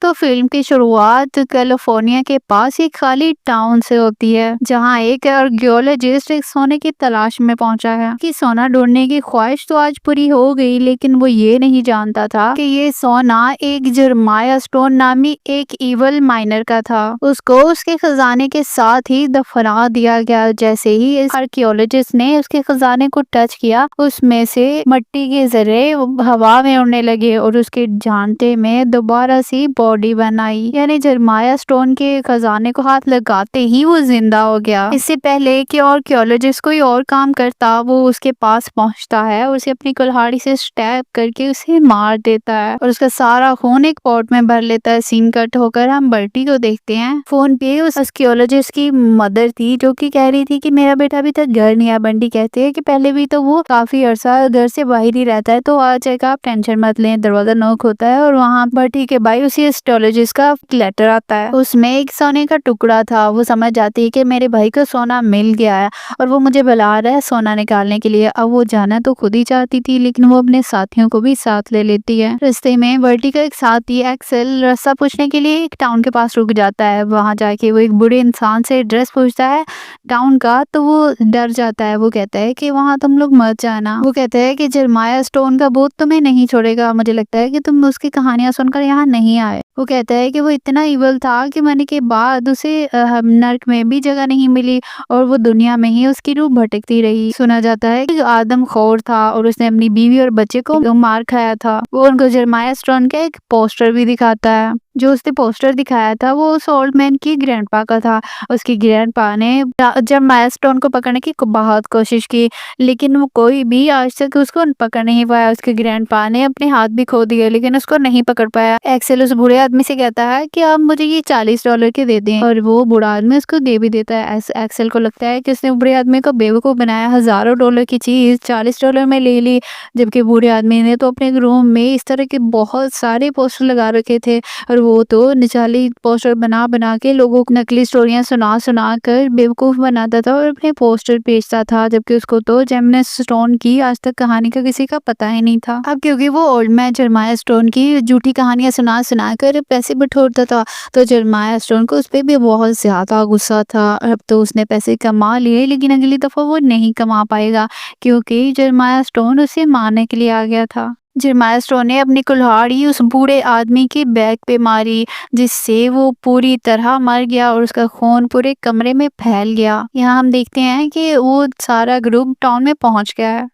तो फिल्म की शुरुआत कैलिफोर्निया के पास एक खाली टाउन से होती है, जहां एक आर्कियोलॉजिस्ट एक सोने की तलाश में पहुंचा है कि सोना ढूंढने की ख्वाहिश तो आज पूरी हो गई, लेकिन वो ये नहीं जानता था कि ये सोना एक जरमाया स्टोन नामी एक इवल माइनर का था। उसको उसके खजाने के साथ ही दफना दिया गया। जैसे ही इस आर्कियोलॉजिस्ट ने उसके खजाने को टच किया, उसमें से मिट्टी के जरे हवा में उड़ने लगे और उसके जानते में दोबारा सी बॉडी बनाई। यानी जरमाया स्टोन के खजाने को हाथ लगाते ही वो जिंदा हो गया। इससे पहले कि आर्कियोलॉजिस्ट कोई और काम करता, वो उसके पास पहुंचता है और उसे अपनी कुल्हाड़ी से स्टैब करके उसे मार देता है और उसका सारा खून एक पॉट में भर लेता है। सीन कट होकर हम बर्टी को देखते हैं। फोन पे उस आर्कियोलॉजिस्ट की मदर थी जो कि कह रही थी कि मेरा बेटा अभी तक घर नहीं आया। बंटी कहते हैं कि पहले भी तो वो काफी अरसा घर से बाहर ही रहता है, तो आज एक आप टेंशन मत लें। दरवाजा नॉक होता है और वहाँ पर ठीक है भाई उसी एस्ट्रोलॉजिस्ट का लेटर आता है। उसमें एक सोने का टुकड़ा था। वो समझ जाती है कि मेरे भाई को सोना मिल गया है और वो मुझे बुला रहा है सोना निकालने के लिए। अब वो जाना तो खुद ही चाहती थी, लेकिन वो अपने साथियों को भी साथ ले लेती है। रास्ते में बर्टी का एक साथी एक्सेल रास्ता पूछने के लिए एक टाउन के पास रुक जाता है। वहां जाके वो एक बूढ़े इंसान से एड्रेस पूछता है टाउन का, तो वो डर जाता है। वो कहता है कि वहाँ तुम लोग मत जाना। वो कहता है कि जरमाया स्टोन का भूत तुम्हें नहीं छोड़ेगा। मुझे लगता है कि तुम उसकी कहानियां सुनकर यहाँ नहीं आए। वो कहता है कि वो इतना इवल था कि मरने के बाद उसे नर्क में भी जगह नहीं मिली और वो दुनिया में ही उसकी रूह भटकती रही। सुना जाता है कि आदम खोर था और उसने अपनी बीवी और बच्चे को मार खाया था। वो उनको जरमाया स्टोन का एक पोस्टर भी दिखाता है। जो उसने पोस्टर दिखाया था वो उस ओल्ड मैन की ग्रैंडपा का था। उसकी ग्रैंडपा ने जरमाया स्टोन को पकड़ने की बहुत कोशिश की, लेकिन वो कोई भी आज तक उसको पकड़ नहीं पाया। उसके ग्रैंडपा ने अपने हाथ भी खो दिए, लेकिन उसको नहीं पकड़ पाया। एक्सेल उस बूढ़े आदमी से कहता है कि आप मुझे ये $40 के दे दें, और वो बूढ़ा आदमी उसको दे भी देता है। एक्सेल को लगता है कि उसने बूढ़े आदमी को बेवकूफ बनाया। हजारों डॉलर की चीज $40 में ले ली, जबकि बूढ़े आदमी ने तो अपने रूम में इस तरह के बहुत सारे पोस्टर लगा रखे थे और वो तो निचाली पोस्टर बना बना के लोगों को नकली स्टोरियां सुना सुना कर बेवकूफ बनाता था और अपने पोस्टर बेचता था, जबकि उसको तो जरमाया स्टोन की आज तक कहानी का किसी का पता ही नहीं था। अब क्योंकि वो ओल्ड मैन जरमाया स्टोन की झूठी कहानियां सुना सुना कर पैसे बटोरता था, तो जरमाया स्टोन को उस पर भी बहुत ज्यादा गुस्सा था। अब तो उसने पैसे कमा लिए, लेकिन अगली दफा वो नहीं कमा पाएगा क्योंकि जरमाया स्टोन उसे मारने के लिए आ गया था। जरमाया स्टोन ने अपनी कुल्हाड़ी उस बूढ़े आदमी के बैक पे मारी, जिससे वो पूरी तरह मर गया और उसका खून पूरे कमरे में फैल गया। यहाँ हम देखते हैं कि वो सारा ग्रुप टाउन में पहुंच गया है।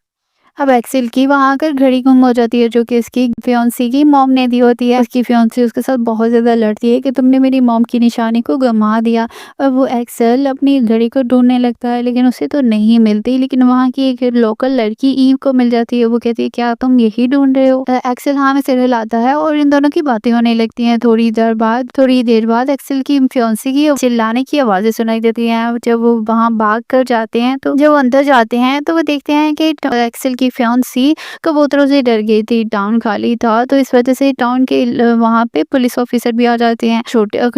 अब एक्सेल की वहां आकर घड़ी गुम हो जाती है, जो कि उसकी फियांसी की मॉम ने दी होती है। उसकी फियांसी उसके साथ बहुत ज्यादा लड़ती है कि तुमने मेरी मॉम की निशानी को गंवा दिया। और वो एक्सेल अपनी घड़ी को ढूंढने लगता है, लेकिन उसे तो नहीं मिलती। लेकिन वहाँ की एक लोकल लड़की ईव को मिल जाती है। वो कहती है क्या तुम यही ढूंढ रहे हो? एक्सेल हाँ में सिर हिलाता है और इन दोनों की बातें होने लगती हैं। थोड़ी देर बाद एक्सेल की फियांसी की चिल्लाने की आवाजें सुनाई देती हैं। जब वो वहाँ भाग कर जाते हैं, तो जब वो अंदर जाते हैं तो वो देखते हैं कि एक्सेल की फियांसी कबूतरों से डर गई थी। टाउन खाली था, तो इस वजह से टाउन के वहाँ पे पुलिस ऑफिसर भी आ जाते हैं।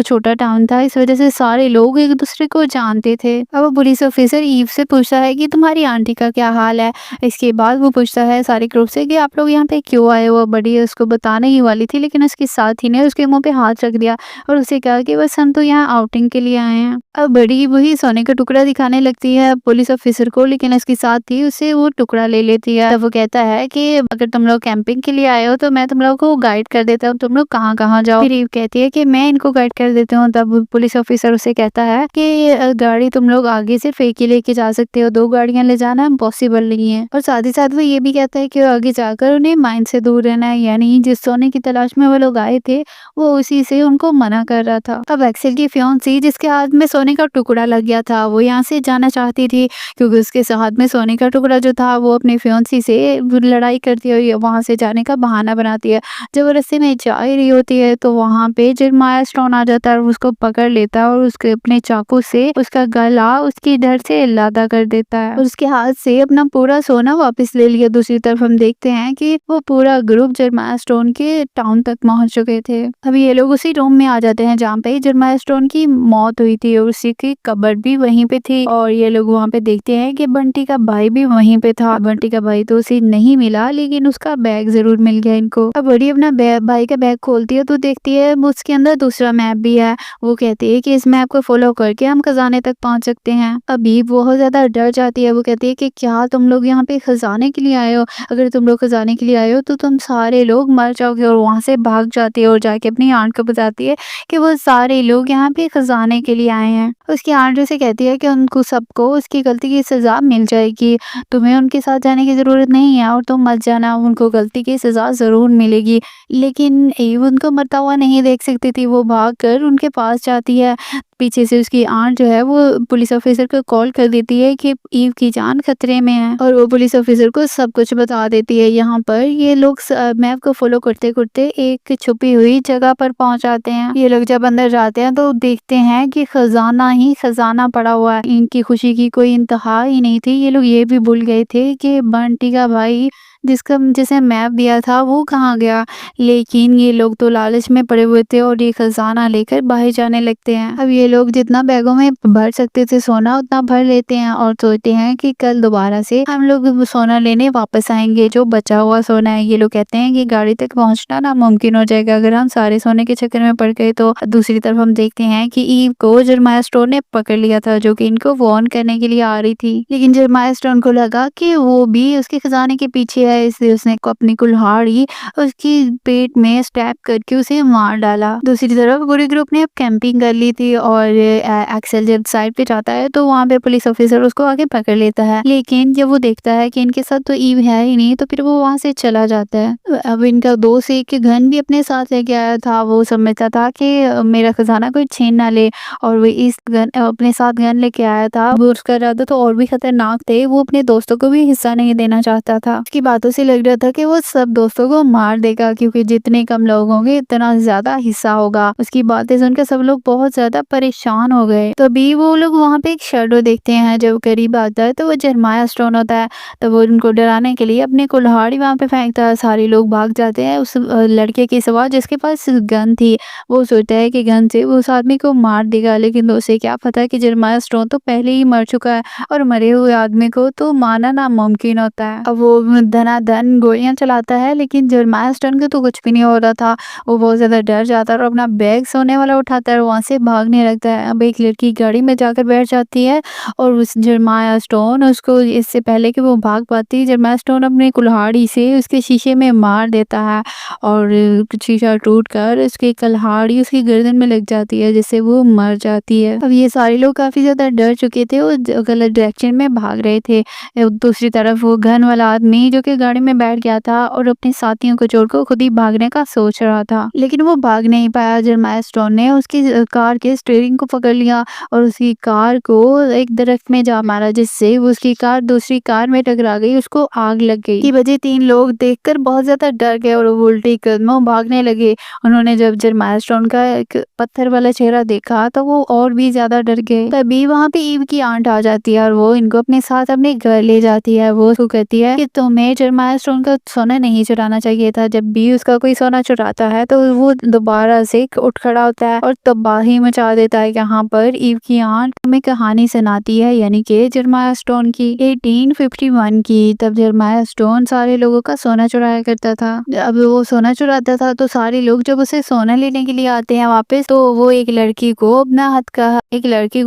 छोटा टाउन था, इस वजह से सारे लोग एक दूसरे को जानते थे। अब वो पुलिस ऑफिसर ईव से पूछता है कि तुम्हारी आंटी का क्या हाल है। इसके बाद वो पूछता है सारे ग्रुप से कि आप लोग यहाँ पे क्यों आए हो। बड़ी उसको बताने ही वाली थी, लेकिन उसके साथी ने उसके मुंह पे हाथ रख दिया और उसे कहा कि बस हम तो यहाँ आउटिंग के लिए आए हैं। अब बड़ी वही सोने का टुकड़ा दिखाने लगती है पुलिस ऑफिसर को, लेकिन उसके साथ ही उसे वो टुकड़ा ले लेती है। तब वो कहता है कि अगर तुम लोग कैंपिंग के लिए आए हो तो मैं तुम लोग को गाइड कर देता हूँ, तुम लोग कहाँ कहाँ जाओ। फिर ईव कहती है कि मैं इनको गाइड कर देता हूँ। तब पुलिस ऑफिसर उसे कहता है कि गाड़ी तुम लोग आगे सिर्फ एक ही लेके जा सकते हो, 2 गाड़ियां ले जाना पॉसिबल नहीं है। और साथ ही साथ वो ये भी कहता है कि आगे जाकर उन्हें माइन से दूर रहना है, यानी जिस सोने की तलाश में वो लोग आए थे वो उसी से उनको मना कर रहा था। अब एक्सेल की फियांसी जिसके हाथ में सोने का टुकड़ा लग गया था, वो यहाँ से जाना चाहती थी क्योंकि उसके हाथ में सोने का टुकड़ा जो था वो अपनी फियांसी से लड़ाई करती है, वहां से जाने का बहाना बनाती है। जब वो रस्ते में जा ही रही होती है तो वहां पे जरमाया स्टोन आ जाता है और उसको पकड़ लेता है और उसके अपने चाकू से उसका गला उसकी धड़ से लादा कर देता है और उसके हाथ से अपना पूरा सोना वापस ले लिया। दूसरी तरफ हम देखते हैं कि वो पूरा ग्रुप जरमाया स्टोन के टाउन तक पहुंच चुके थे। अभी ये लोग उसी रूम में आ जाते हैं जहाँ पे जरमाया स्टोन की मौत हुई थी और उसी की कब्र भी वहीं पे थी। और ये लोग वहाँ पे देखते हैं कि बंटी का भाई भी वहीं पे था। बंटी का भाई भाई तो उसे नहीं मिला, लेकिन उसका बैग जरूर मिल गया इनको। अब बड़ी अपना भाई का बैग खोलती है तो देखती है उसके अंदर दूसरा मैप भी है। वो कहती है कि इस मैप को फॉलो करके हम खजाने तक पहुंच सकते हैं। अभी बहुत ज्यादा डर जाती है। वो कहती है कि क्या तुम लोग यहाँ पे खजाने के लिए आए हो? अगर तुम लोग खजाने के लिए आए हो तो तुम सारे लोग मर जाओगे। और वहां से भाग जाती है और जाके अपनी आंट को बताती है कि वो सारे लोग यहाँ पे खजाने के लिए आए हैं। उसकी आंट उसे कहती है कि उनको सबको उसकी गलती की सजा मिल जाएगी, तुम्हें उनके साथ जाने की जरूरत नहीं है और तुम मत जाना, उनको गलती की सजा जरूर मिलेगी। लेकिन ईव उनको मरता हुआ नहीं देख सकती थी। वो भागकर उनके पास जाती है। पीछे से उसकी आंट जो है वो पुलिस ऑफिसर को कॉल कर देती है कि ईव की जान खतरे में है, और वो पुलिस ऑफिसर को सब कुछ बता देती है। यहाँ पर ये लोग मैप को फॉलो करते करते एक छुपी हुई जगह पर पहुंच जाते हैं। ये लोग जब अंदर जाते हैं तो देखते हैं कि खजाना ही खजाना पड़ा हुआ है। इनकी खुशी की कोई इंतहा ही नहीं थी। ये लोग ये भी भूल गए थे कि बंटी का भाई जिसे मैप दिया था वो कहाँ गया। लेकिन ये लोग तो लालच में पड़े हुए थे और ये खजाना लेकर बाहर जाने लगते हैं। अब ये लोग जितना बैगों में भर सकते थे सोना उतना भर लेते हैं और सोचते हैं कि कल दोबारा से हम लोग सोना लेने वापस आएंगे, जो बचा हुआ सोना है। ये लोग कहते हैं कि गाड़ी तक पहुंचना नामुमकिन हो जाएगा अगर हम सारे सोने के चक्कर में पड़ गए तो। दूसरी तरफ हम देखते हैं कि ईव को जरमाया स्टोन ने पकड़ लिया था, जो कि इनको वार्न करने के लिए आ रही थी। लेकिन जरमाया स्टोन को लगा कि वो भी उसके खजाने के पीछे है, इसलिए उसने अपनी कुल्हाड़ी उसकी पेट में स्टैब करके उसे मार डाला। दूसरी तरफ पूरे ग्रुप ने अब कैंपिंग कर ली थी और एक्सेल जब साइड पे जाता है तो वहाँ पे पुलिस ऑफिसर उसको आगे पकड़ लेता है। लेकिन जब वो देखता है कि इनके साथ तो ईव है ही नहीं, तो फिर वो वहाँ से चला जाता है। अब इनका दोस्त एक गन भी अपने साथ लेके आया था। वो समझता था कि मेरा खजाना कोई छीन ना ले, और वो इस गन अपने साथ गन लेके आया था। वो उसका इरादा तो और भी खतरनाक थे। वो अपने दोस्तों को भी हिस्सा नहीं देना चाहता था। उसकी बातों से लग रहा था कि वो सब दोस्तों को मार देगा, क्योंकि जितने कम लोग होंगे इतना ज्यादा हिस्सा होगा। उसकी बातें सुनकर सब लोग बहुत ज्यादा परेशान हो गए। तभी वो लोग वहाँ पे एक शैडो देखते हैं। जब करीब आता है तो वो जरमाया स्टोन होता है। तो वो उनको डराने के लिए अपनी कुल्हाड़ी वहाँ पे फेंकता है। सारे लोग भाग जाते हैं उस लड़के के सिवा जिसके पास गन थी। वो सोचता है कि गन से वो उस आदमी को मार देगा, लेकिन उसे क्या पता कि जरमाया स्टोन तो पहले ही मर चुका है और मरे हुए आदमी को तो मारना नामुमकिन होता है। अब वो धनाधन गोलियां चलाता है, लेकिन जरमाया स्टोन को तो कुछ भी नहीं हो रहा था। वो बहुत ज्यादा डर जाता है और अपना बैग सोने वाला उठाता है और वहां से भागने लगता है। अब एक लड़की गाड़ी में जाकर बैठ जाती है और उस जरमाया स्टोन उसको, इससे पहले कि वो भाग पाती, जरमाया स्टोन अपनी कुल्हाड़ी से उसके शीशे में मार देता है और शीशा टूट कर उसकी कुल्हाड़ी उसकी गर्दन में लग जाती है, जिससे वो मर जाती है। अब ये सारे लोग काफी ज्यादा डर चुके थे और गलत डायरेक्शन में भाग रहे थे। दूसरी तरफ वो गन वाला आदमी जो कि गाड़ी में बैठ गया था और अपने साथियों को छोड़कर खुद ही भागने का सोच रहा था, लेकिन वो भाग नहीं पाया। जरमाया स्टोन ने उसकी कार के स्टीयरिंग को पकड़ लिया और उसकी कार को एक दरख्त में जा मारा, जिससे उसकी कार दूसरी कार में टकरा गई, उसको आग लग गई। की वजह तीन लोग देखकर बहुत ज्यादा डर गए और वो उल्टी कदमों भागने लगे। उन्होंने जब जरमाया स्टोन का एक पत्थर वाला चेहरा देखा तो वो और भी ज्यादा डर गए। तभी वहाँ पे ईव की आंट आ जाती है और वो इनको अपने साथ अपने घर ले जाती है। वो उसको कहती है कि तुम्हें जरमाया स्टोन का सोना नहीं चुराना चाहिए था। जब भी उसका कोई सोना चुराता है तो वो दोबारा से उठ खड़ा होता है और तबाही मचा देता है। यहाँ पर ईव की आंट हमें कहानी सुनाती है, यानी कि जरमाया स्टोन की 1851 की। तब जरमाया स्टोन सारे लोगों का सोना चुराया करता था। अब वो सोना चुराता था तो सारे लोग जब उसे सोना लेने के लिए आते हैं वापस, तो वो एक लड़की को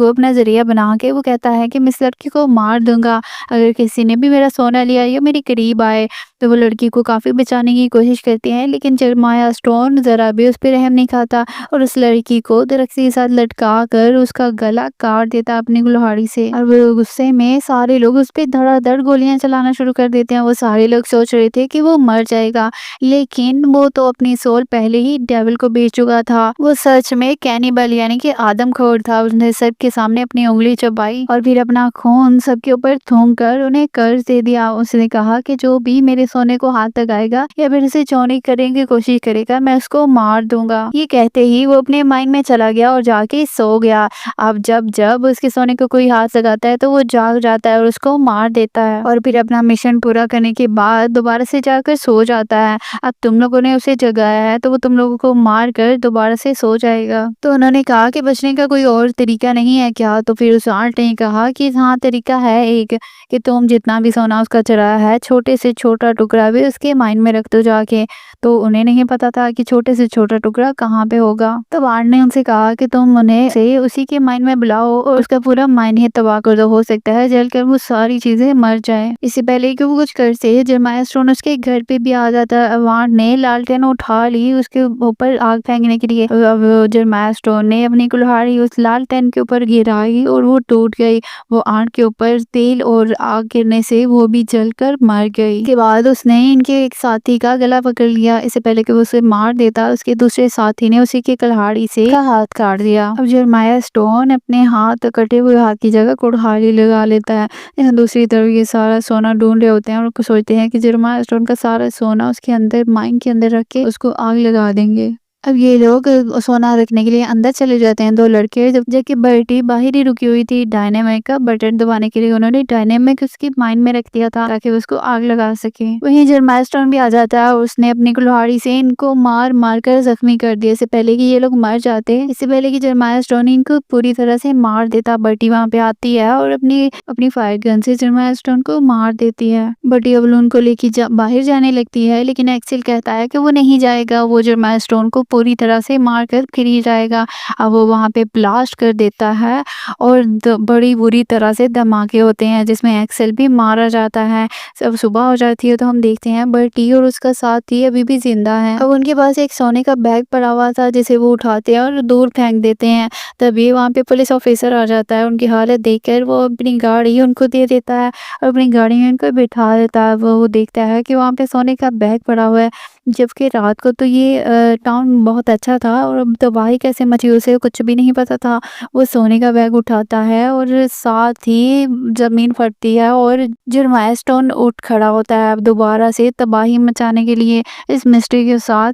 अपना जरिया बना के वो कहता है कि मैं इस लड़की को मार दूंगा अगर किसी ने भी मेरा सोना लिया या मेरे करीब आए। तो वो लड़की को काफी बचाने की कोशिश करती है, लेकिन जरमाया स्टोन जरा भी उस पर रहम नहीं खाता और उस लड़की को दरख्त के साथ लटका कर उसका गला काट देता अपनी कुल्हाड़ी से। और वो गुस्से में सारे लोग उस पर धड़ाधड़ गोलियां चलाना शुरू कर देते हैं। वो सारे लोग सोच रहे थे कि वो मर जाएगा, लेकिन वो तो अपनी सोल पहले ही डेविल को बेच चुका था। वो सच में कैनिबल यानी कि आदमखोर था। उसने सबके सामने अपनी उंगली चबाई और फिर अपना खून सबके ऊपर थूक कर उन्हें कर्ज दे दिया। उसने कहा कि जो भी मेरे सोने को हाथ लगाएगा या फिर इसे छूने करेंगे कोशिश करेगा, मैं उसको मार दूंगा। ये कहते ही वो अपने माइंड में चला गया और जाके सो गया। अब जब जब उसके सोने को कोई हाथ लगाता है तो वो जाग जाता है और उसको मार देता है और फिर अपना मिशन पूरा करने के बाद दोबारा से जाकर सो जाता है। अब तुम लोगों ने उसे जगाया है तो वो तुम लोगों को मार कर दोबारा से सो जाएगा। तो उन्होंने कहा कि बचने का कोई और तरीका नहीं है क्या? तो फिर उस आंट ने कहा कि हाँ, तरीका है एक, कि तुम जितना भी सोना उसका चुराया है छोटे से छोटा टुकड़ा भी उसके माइंड में रख दो जाके। तो उन्हें नहीं पता था कि छोटे से छोटा टुकड़ा कहाँ पे होगा। तो आंट ने उनसे कहा कि तुम उन्हें से उसी के माइंड में बुलाओ और उसका पूरा माइंड ही तबाह कर दो, हो सकता है जलकर वो सारी चीजें मर जाए। इससे पहले कि वो कुछ करते जरमाया स्टोन उसके घर पे भी आ जाता है। आंट ने लालटेन उठा ली उसके ऊपर आग फेंकने के लिए। अब जरमाया स्टोन ने अपनी कुल्हाड़ी उस लालटेन के ऊपर गिराई और वो टूट गई। वो आंट के ऊपर तेल और आग गिरने से वो भी जलकर मर गई। के बाद उसने इनके एक साथी का गला पकड़ लिया। इससे पहले कि वो उसे मार देता, उसके दूसरे साथी ने उसी की कुल्हाड़ी से का हाथ काट दिया। अब जरमाया स्टोन अपने हाथ, कटे हुए हाथ की जगह कुल्हाड़ी लगा लेता है। यहाँ दूसरी तरफ ये सारा सोना ढूंढ रहे होते हैं और सोचते हैं कि जरमाया स्टोन का सारा सोना उसके अंदर माइन के अंदर रख के उसको आग लगा देंगे। अब ये लोग सोना रखने के लिए अंदर चले जाते हैं, दो लड़के, जबकि बर्टी बाहर ही रुकी हुई थी। डायनेमिक का बटन दबाने के लिए उन्होंने डायनेमिक उसकी माइंड में रख दिया था ताकि उसको आग लगा सके। वहीं जरमाया स्टोन भी आ जाता है और उसने अपनी कुल्हाड़ी से इनको मार मार कर जख्मी कर दिया। इससे पहले कि ये लोग मर जाते, इससे पहले कि जरमाया स्टोन इनको पूरी तरह से मार देता, बर्टी वहाँ पे आती है और अपनी फायर गन से जरमाया स्टोन को मार देती है। बर्टी अब उनको लेके बाहर जाने लगती है, लेकिन एक्सेल कहता है कि वो नहीं जाएगा, वो जरमाया स्टोन को पूरी तरह से मार कर फिर ही जाएगा। अब वो वहाँ पे ब्लास्ट कर देता है और बड़ी बुरी तरह से धमाके होते हैं जिसमें एक्सेल भी मारा जाता है। अब सुबह हो जाती है तो हम देखते हैं बर्टी और उसका साथी अभी भी जिंदा है। अब उनके पास एक सोने का बैग पड़ा हुआ था जिसे वो उठाते हैं और दूर फेंक देते हैं। तभी वहाँ पे पुलिस ऑफिसर आ जाता है। उनकी हालत देखकर वो अपनी गाड़ी उनको दे देता है और अपनी गाड़ी में उनको बिठा देता है। वो देखता है कि वहाँ पे सोने का बैग पड़ा हुआ है, जबकि रात को तो ये टाउन बहुत अच्छा था और अब तबाही कैसे मची उसे कुछ भी नहीं पता था। वो सोने का बैग उठाता है और साथ ही जमीन फटती है और जरमाया स्टोन उठ खड़ा होता है अब दोबारा से तबाही मचाने के लिए। इस मिस्ट्री के साथ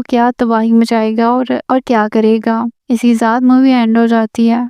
क्या तबाही मचाएगा और क्या करेगा। इसी साथ मूवी एंड हो जाती है।